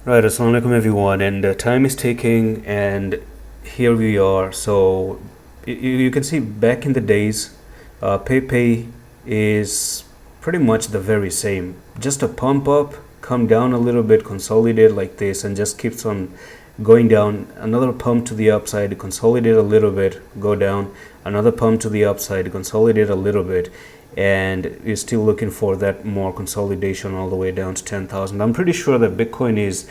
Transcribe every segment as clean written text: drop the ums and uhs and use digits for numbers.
Right, assalamu alaikum everyone, and time is ticking, and here we are. So you can see back in the days, Pepe is pretty much the very same. Just a pump up, come down a little bit, consolidate like this, and just keeps on going down. Another pump to the upside, consolidate a little bit, go down. Another pump to the upside, consolidate a little bit, and you're still looking for that more consolidation all the way down to 10,000. I'm pretty sure that Bitcoin is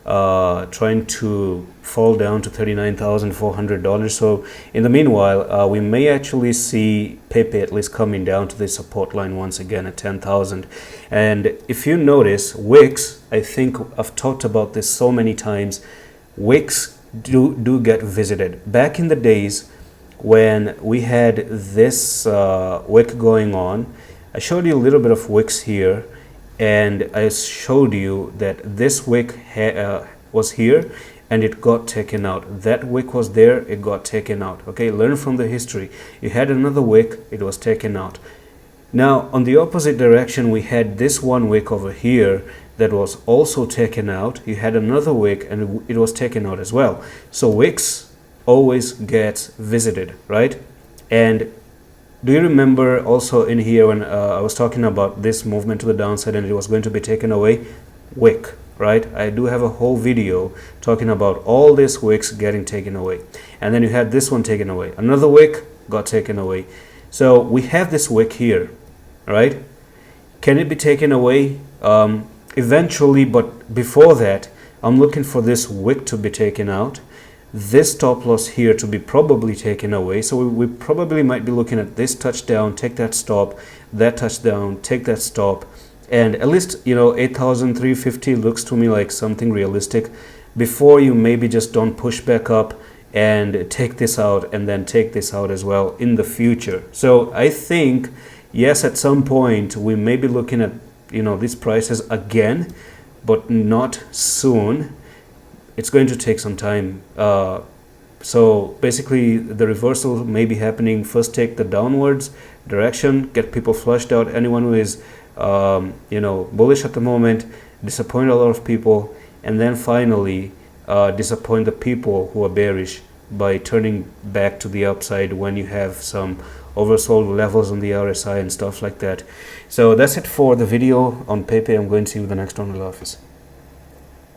trying to fall down to $39,400. So in the meanwhile, we may actually see Pepe at least coming down to the support line once again at 10,000. And if you notice, wicks, I think I've talked about this so many times, wicks do get visited. Back in the days when we had this wick going on, I showed you a little bit of wicks here, and I showed you that this wick was here and it got taken out. That wick was there, it got taken out. Okay, learn from the history. You had another wick, it was taken out. Now on the opposite direction, we had this one wick over here that was also taken out. You had another wick and it was taken out as well. So wicks always gets visited, right? And do you remember also in here when I was talking about this movement to the downside and it was going to be taken away? Wick, right? I do have a whole video talking about all these wicks getting taken away. And then you had this one taken away. Another wick got taken away. So we have this wick here, right? Can it be taken away? Eventually, but before that, I'm looking for this wick to be taken out. This stop loss here to be probably taken away. So we probably might be looking at this touchdown, take that stop, that touchdown, take that stop, and at least 8,350 looks to me like something realistic before you maybe just don't push back up and take this out and then take this out as well in the future. So I think yes, at some point we may be looking at these prices again, but not soon. It's going to take some time. So basically the reversal may be happening. First take the downwards direction, get people flushed out. Anyone who is bullish at the moment, disappoint a lot of people, and then finally disappoint the people who are bearish by turning back to the upside when you have some oversold levels on the RSI and stuff like that. So that's it for the video on Pepe. I'm going to see you in the next one. Allah Hafiz.